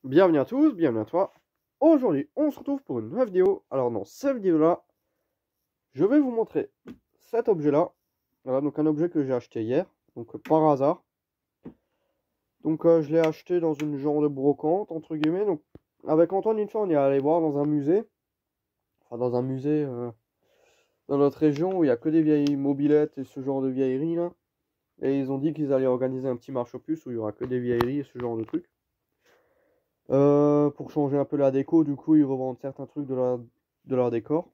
Bienvenue à tous, bienvenue à toi. Aujourd'hui, on se retrouve pour une nouvelle vidéo. Alors dans cette vidéo-là, je vais vous montrer cet objet-là. Voilà, donc un objet que j'ai acheté hier, donc par hasard. Donc je l'ai acheté dans une genre de brocante, entre guillemets. Donc avec Antoine, une fois, on est allé voir dans un musée. Enfin, dans un musée dans notre région où il n'y a que des vieilles mobylettes et ce genre de vieilleries là. Et ils ont dit qu'ils allaient organiser un petit marché aux puces où il y aura que des vieilleries et ce genre de trucs. Pour changer un peu la déco, du coup, ils revendent certains trucs de leur décor.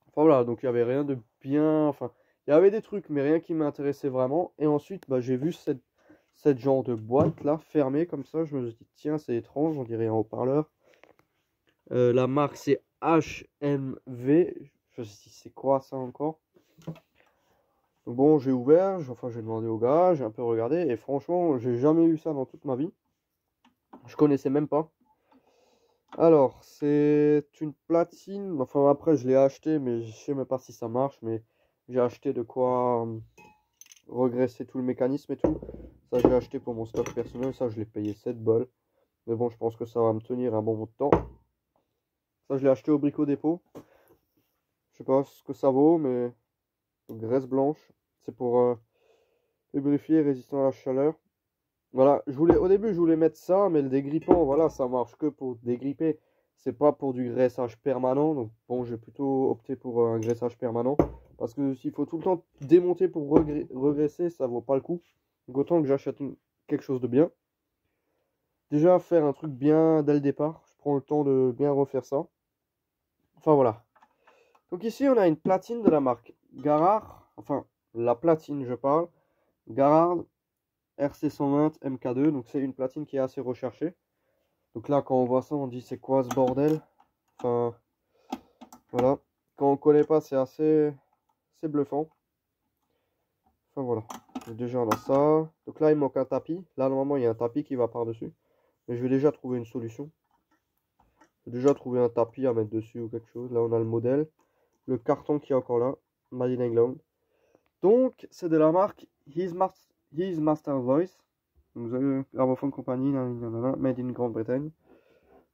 Enfin voilà, donc il n'y avait rien de bien. Enfin, il y avait des trucs, mais rien qui m'intéressait vraiment. Et ensuite, bah, j'ai vu cette genre de boîte là, fermée comme ça. Je me suis dit, tiens, c'est étrange, on dirait un haut-parleur. La marque, c'est HMV. Je sais si c'est quoi ça encore. Donc bon, j'ai ouvert, j'ai demandé au gars, j'ai un peu regardé. Et franchement, j'ai jamais eu ça dans toute ma vie. Je connaissais même pas. Alors, c'est une platine. Enfin, après, je l'ai acheté, mais je sais même pas si ça marche. Mais j'ai acheté de quoi regresser tout le mécanisme et tout. Ça, je l'ai acheté pour mon stock personnel. Ça, je l'ai payé 7 balles. Mais bon, je pense que ça va me tenir un bon bout de temps. Ça, je l'ai acheté au Brico Dépôt. Je sais pas ce que ça vaut, mais graisse blanche. C'est pour lubrifier, résistant à la chaleur. Voilà, au début, je voulais mettre ça, mais le dégrippant, voilà, ça marche que pour dégripper. C'est pas pour du graissage permanent. Donc, bon, j'ai plutôt opté pour un graissage permanent. Parce que s'il faut tout le temps démonter pour regraisser, ça vaut pas le coup. Donc, autant que j'achète quelque chose de bien. Déjà, faire un truc bien dès le départ. Je prends le temps de bien refaire ça. Enfin, voilà. Donc, ici, on a une platine de la marque Garard. Enfin, la platine, je parle. Garard RC120 MK2. Donc, c'est une platine qui est assez recherchée. Donc là, quand on voit ça, on dit c'est quoi ce bordel? Enfin, voilà. Quand on connaît pas, c'est bluffant. Enfin voilà. Donc, déjà, on a ça. Donc là, il manque un tapis. Là, normalement, il y a un tapis qui va par-dessus. Mais je vais déjà trouver une solution. Je vais déjà trouver un tapis à mettre dessus ou quelque chose. Là, on a le modèle. Le carton qui est encore là. Made in England. Donc, c'est de la marque His Master Voice. Donc, vous avez Gramophone Company, Made in Grande-Bretagne.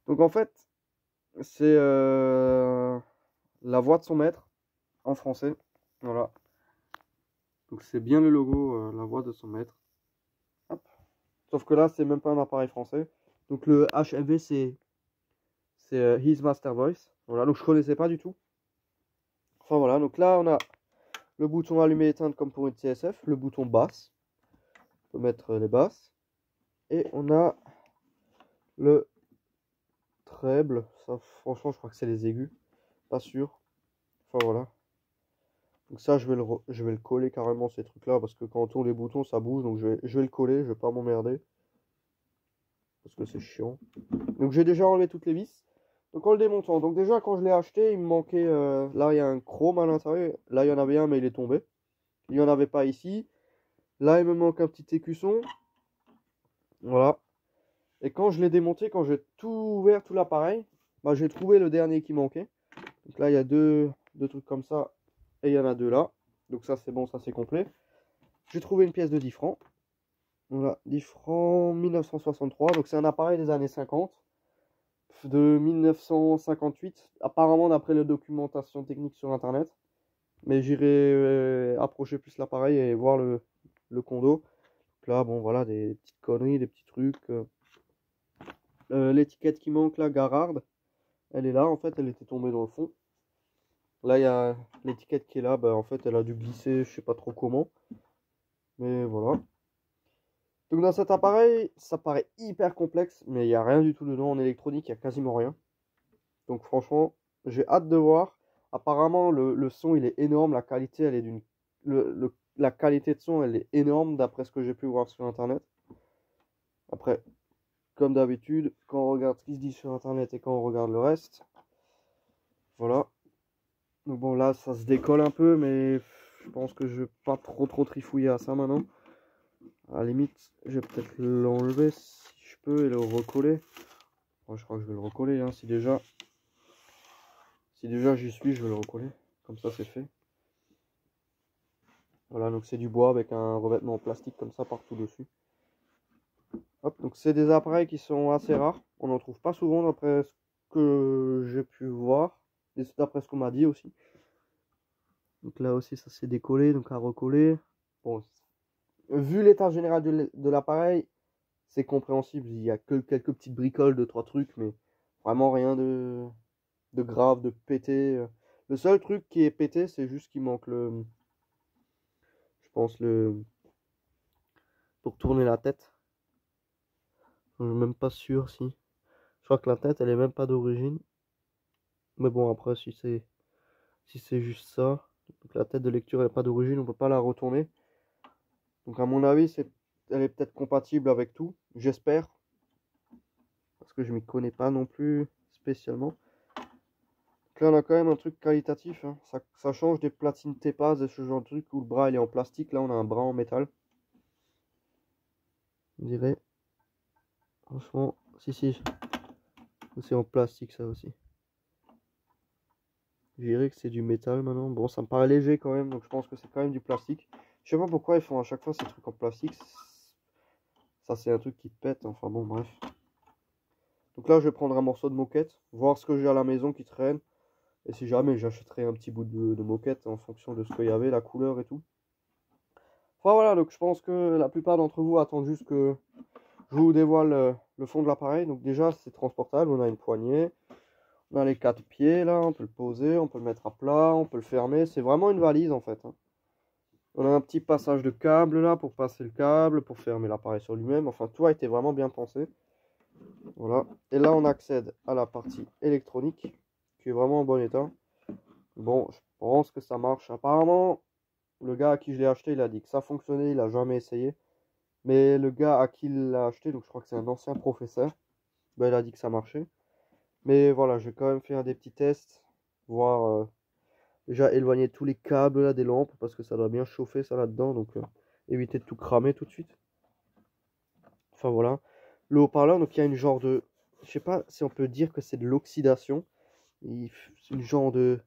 Donc, en fait, c'est la voix de son maître en français. Voilà. Donc c'est bien le logo, la voix de son maître. Hop. Sauf que là, c'est même pas un appareil français. Donc le HMV, c'est His Master Voice. Voilà, donc je connaissais pas du tout. Enfin voilà, donc là, on a le bouton allumer éteindre comme pour une TSF. Le bouton basse. On peut mettre les basses. Et on a le treble. Ça, franchement, je crois que c'est les aigus. Pas sûr. Enfin voilà. Donc ça, je vais le coller carrément ces trucs-là, parce que quand on tourne les boutons, ça bouge. Donc je vais le coller, je vais pas m'emmerder. Parce que c'est chiant. Donc j'ai déjà enlevé toutes les vis. Donc en le démontant. Donc déjà, quand je l'ai acheté, il me manquait... là, il y a un chrome à l'intérieur. Là, il y en avait un, mais il est tombé. Il n'y en avait pas ici. Là, il me manque un petit écusson. Voilà. Et quand je l'ai démonté, quand j'ai tout ouvert, tout l'appareil, bah, j'ai trouvé le dernier qui manquait. Donc là, il y a deux trucs comme ça. Et il y en a deux là. Donc ça, c'est bon, ça, c'est complet. J'ai trouvé une pièce de 10 francs. Voilà, 10 francs 1963. Donc c'est un appareil des années 50. De 1958. Apparemment, d'après la documentation technique sur Internet. Mais j'irai approcher plus l'appareil et voir le condo. Donc là, bon, voilà, des petites conneries, des petits trucs. L'étiquette qui manque là, Garard, elle est là. En fait, elle était tombée dans le fond. Là, il y a l'étiquette qui est là. Bah, en fait, elle a dû glisser, je sais pas trop comment. Mais voilà. Donc dans cet appareil, ça paraît hyper complexe, mais il n'y a rien du tout dedans en électronique, il n'y a quasiment rien. Donc franchement, j'ai hâte de voir. Apparemment, le son, il est énorme, la qualité, elle est la qualité de son, elle est énorme d'après ce que j'ai pu voir sur Internet. Après, comme d'habitude, quand on regarde ce qui se dit sur Internet et quand on regarde le reste, voilà. Donc bon, là, ça se décolle un peu, mais je pense que je vais pas trop trifouiller à ça maintenant. À la limite, je vais peut-être l'enlever si je peux et le recoller. Bon, je crois que je vais le recoller, hein, si déjà j'y suis, je vais le recoller. Comme ça, c'est fait. Voilà, donc c'est du bois avec un revêtement en plastique comme ça partout dessus. Hop, donc c'est des appareils qui sont assez rares. On n'en trouve pas souvent d'après ce que j'ai pu voir. Et c'est d'après ce qu'on m'a dit aussi. Donc là aussi ça s'est décollé, donc à recoller. Bon, vu l'état général de l'appareil, c'est compréhensible. Il y a que quelques petites bricoles de 3 trucs, mais vraiment rien de grave, de pété. Le seul truc qui est pété, c'est juste qu'il manque je pense pour tourner la tête. Je suis même pas sûr si. Je crois que la tête, elle est même pas d'origine. Mais bon, après, si c'est juste ça, donc la tête de lecture n'est pas d'origine, on peut pas la retourner. Donc à mon avis, elle est peut-être compatible avec tout, j'espère. Parce que je m'y connais pas non plus spécialement. Donc là, on a quand même un truc qualitatif, hein. Ça change des platines T-Paz et ce genre de truc où le bras il est en plastique. Là, on a un bras en métal. On dirait. Franchement, si. C'est en plastique ça aussi. Je dirais que c'est du métal maintenant. Bon, ça me paraît léger quand même, donc je pense que c'est quand même du plastique. Je sais pas pourquoi ils font à chaque fois ces trucs en plastique. Ça, c'est un truc qui pète. Enfin bon, bref. Donc là, je vais prendre un morceau de moquette, voir ce que j'ai à la maison qui traîne. Et si jamais, j'achèterai un petit bout de moquette en fonction de ce qu'il y avait, la couleur et tout. Enfin voilà, donc je pense que la plupart d'entre vous attendent juste que je vous dévoile le fond de l'appareil. Donc déjà, c'est transportable. On a une poignée. On a les 4 pieds là. On peut le poser, on peut le mettre à plat, on peut le fermer. C'est vraiment une valise en fait, hein. On a un petit passage de câble là pour passer le câble, pour fermer l'appareil sur lui-même. Enfin, tout a été vraiment bien pensé. Voilà. Et là, on accède à la partie électronique, qui est vraiment en bon état. Bon, je pense que ça marche. Apparemment, le gars à qui je l'ai acheté, il a dit que ça fonctionnait, il a jamais essayé. Mais le gars à qui il l'a acheté, donc je crois que c'est un ancien professeur, ben, il a dit que ça marchait. Mais voilà, je vais quand même faire des petits tests, voir déjà éloigner tous les câbles là des lampes, parce que ça doit bien chauffer ça là-dedans, donc éviter de tout cramer tout de suite. Enfin voilà. Le haut-parleur, donc il y a une genre de... Je sais pas si on peut dire que c'est de l'oxydation. C'est une genre de...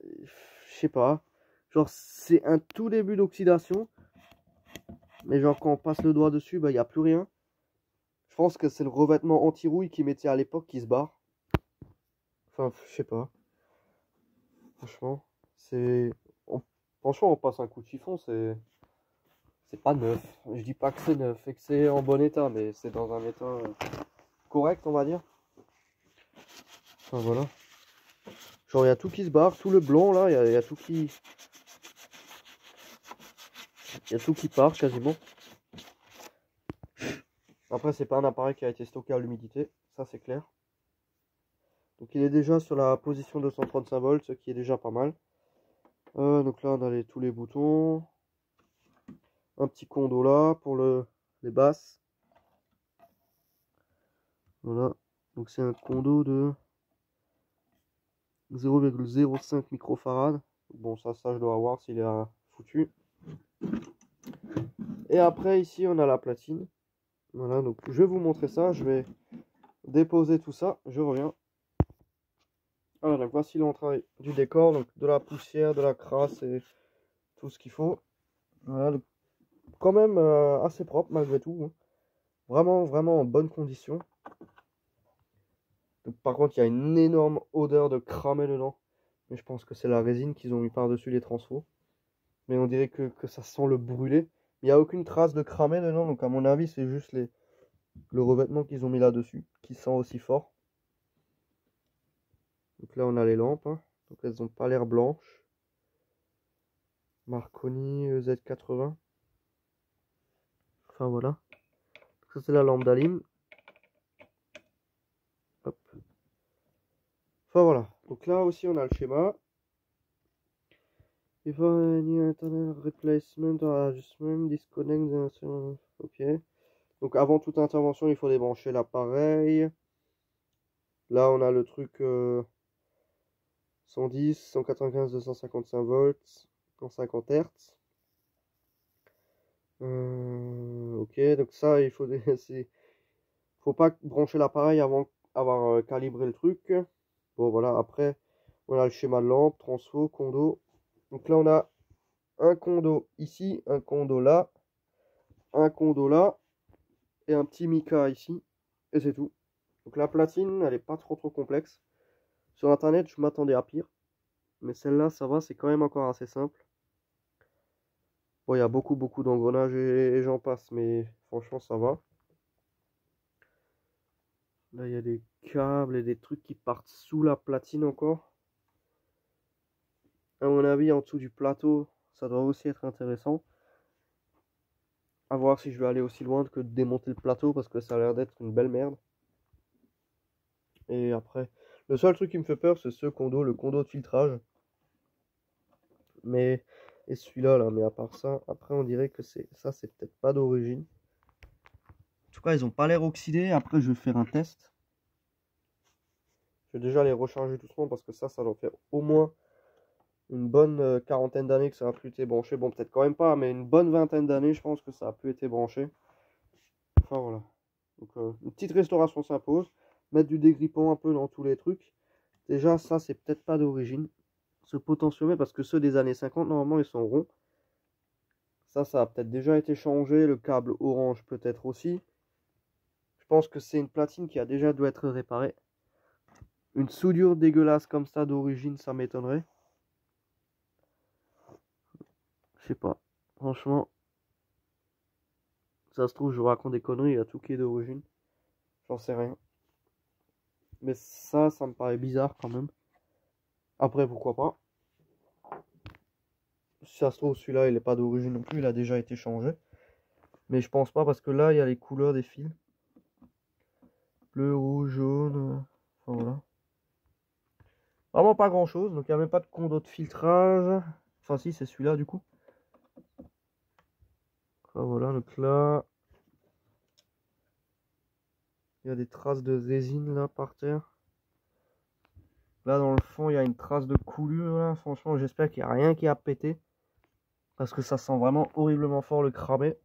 Je sais pas. Genre c'est un tout début d'oxydation. Mais genre quand on passe le doigt dessus, bah il n'y a plus rien. Je pense que c'est le revêtement anti-rouille qu'ils mettaient à l'époque qui se barre. Enfin, je sais pas. Franchement, c'est... Franchement, on passe un coup de chiffon, c'est pas neuf. Je dis pas que c'est neuf et que c'est en bon état, mais c'est dans un état correct, on va dire. Enfin voilà. Genre, il y a tout qui se barre, tout le blanc là, il y a tout qui. Il y a tout qui part quasiment. Après, c'est pas un appareil qui a été stocké à l'humidité, ça c'est clair. Donc, il est déjà sur la position 235 volts, ce qui est déjà pas mal. Donc là, on a tous les boutons. Un petit condo là pour les basses. Voilà. Donc, c'est un condo de 0,05 microfarad. Bon, ça je dois voir s'il est foutu. Et après, ici, on a la platine. Voilà, donc je vais vous montrer ça. Je vais déposer tout ça. Je reviens. Voilà, donc voici l'entrée du décor. Donc de la poussière, de la crasse et tout ce qu'il faut. Voilà, donc, quand même assez propre malgré tout, hein. Vraiment, vraiment en bonne condition. Donc, par contre, il y a une énorme odeur de cramé dedans. Mais je pense que c'est la résine qu'ils ont mis par-dessus les transfos. Mais on dirait que ça sent le brûlé. Il n'y a aucune trace de cramé dedans. Donc à mon avis, c'est juste le revêtement qu'ils ont mis là-dessus qui sent aussi fort. Donc là, on a les lampes, hein. Donc elles n'ont pas l'air blanches. Marconi Z80. Enfin voilà. Ça, c'est la lampe d'Alim. Hop. Enfin voilà. Donc là aussi, on a le schéma. If any internal replacement or adjustment, disconnect the... Ok. Donc avant toute intervention, il faut débrancher l'appareil. Là, on a le truc 110, 195, 255 volts, 150 Hz. Ok, donc ça, il faut faut pas brancher l'appareil avant avoir calibré le truc. Bon, voilà, après, on a le schéma de lampe, transfo, condo. Donc là, on a un condo ici, un condo là, un condo là, et un petit mica ici. Et c'est tout. Donc la platine, elle est pas trop complexe. Sur internet, je m'attendais à pire. Mais celle-là, ça va, c'est quand même encore assez simple. Bon, il y a beaucoup d'engrenages et j'en passe, mais franchement, ça va. Là, il y a des câbles et des trucs qui partent sous la platine encore. À mon avis, en dessous du plateau, ça doit aussi être intéressant. À voir si je vais aller aussi loin que de démonter le plateau, parce que ça a l'air d'être une belle merde. Et après, le seul truc qui me fait peur, c'est ce condo, le condo de filtrage. Mais, et celui-là, là, mais à part ça, après on dirait que c'est peut-être pas d'origine. En tout cas, ils ont pas l'air oxydés. Après, je vais faire un test. Je vais déjà les recharger doucement parce que ça doit faire au moins une bonne quarantaine d'années que ça a plus été branché. Bon, peut-être quand même pas, mais une bonne vingtaine d'années, je pense que ça a plus été branché. Enfin, voilà. Donc, une petite restauration s'impose. Mettre du dégrippant un peu dans tous les trucs. Déjà, ça, c'est peut-être pas d'origine. Ce potentiomètre, parce que ceux des années 50, normalement, ils sont ronds. Ça a peut-être déjà été changé. Le câble orange, peut-être aussi. Je pense que c'est une platine qui a déjà dû être réparée. Une soudure dégueulasse comme ça d'origine, ça m'étonnerait. Je sais pas. Franchement, ça se trouve, je vous raconte des conneries, il y a tout qui est d'origine. J'en sais rien. Mais ça me paraît bizarre quand même. Après, pourquoi pas. Si ça se trouve, celui-là, il n'est pas d'origine non plus, il a déjà été changé. Mais je pense pas parce que là, il y a les couleurs des fils. Bleu, rouge, jaune. Enfin voilà. Vraiment pas grand chose. Donc il n'y a même pas de condo de filtrage. Enfin si, c'est celui-là du coup. Enfin voilà, donc là. Il y a des traces de résine là par terre. Là dans le fond, il y a une trace de coulure là. Franchement, j'espère qu'il n'y a rien qui a pété. Parce que ça sent vraiment horriblement fort le cramé.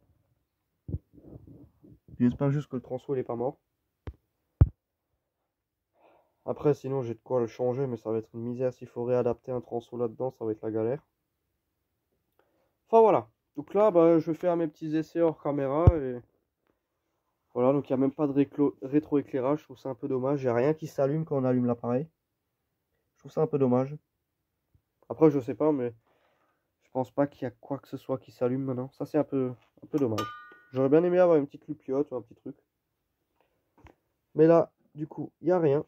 J'espère juste que le transo il est pas mort. Après, sinon, j'ai de quoi le changer, mais ça va être une misère. S'il faut réadapter un transo là-dedans, ça va être la galère. Enfin, voilà. Donc là, bah, je vais faire mes petits essais hors caméra. Et voilà, donc il n'y a même pas de rétroéclairage. Je trouve ça un peu dommage. Il n'y a rien qui s'allume quand on allume l'appareil. Je trouve ça un peu dommage. Après, je sais pas, mais je pense pas qu'il y a quoi que ce soit qui s'allume maintenant. Ça, c'est un peu dommage. J'aurais bien aimé avoir une petite lupiote ou un petit truc. Mais là, du coup, il n'y a rien.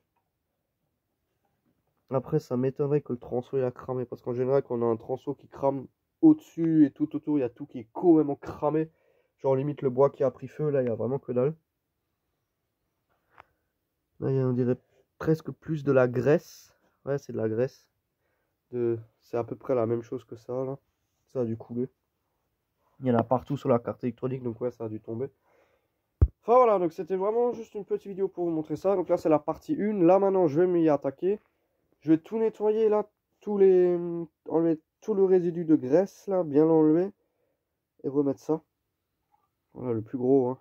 Après, ça m'étonnerait que le transo il a cramé. Parce qu'en général, quand on a un transo qui crame au-dessus et tout autour, il y a tout qui est complètement cramé. Genre limite le bois qui a pris feu, là, il n'y a vraiment que dalle. Là, on dirait presque plus de la graisse. Ouais, c'est de la graisse. C'est à peu près la même chose que ça, là. Ça a dû couler. Il y en a partout sur la carte électronique, donc ouais, ça a dû tomber. Enfin voilà, donc c'était vraiment juste une petite vidéo pour vous montrer ça. Donc là, c'est la partie 1. Là, maintenant, je vais m'y attaquer. Je vais tout nettoyer, là, enlever tout le résidu de graisse, là, bien l'enlever. Et remettre ça. Voilà, le plus gros, hein.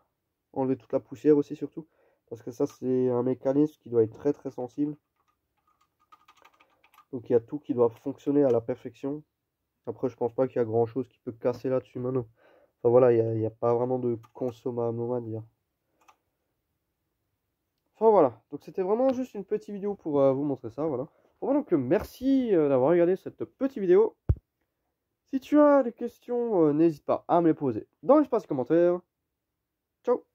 Enlever toute la poussière aussi, surtout. Parce que ça, c'est un mécanisme qui doit être très sensible. Donc il y a tout qui doit fonctionner à la perfection. Après, je pense pas qu'il y a grand chose qui peut casser là-dessus maintenant. Enfin voilà, il n'y a pas vraiment de consommable, on va dire. Enfin voilà, donc c'était vraiment juste une petite vidéo pour vous montrer ça, voilà. Bon, donc merci d'avoir regardé cette petite vidéo. Si tu as des questions, n'hésite pas à me les poser dans l'espace commentaire. Ciao!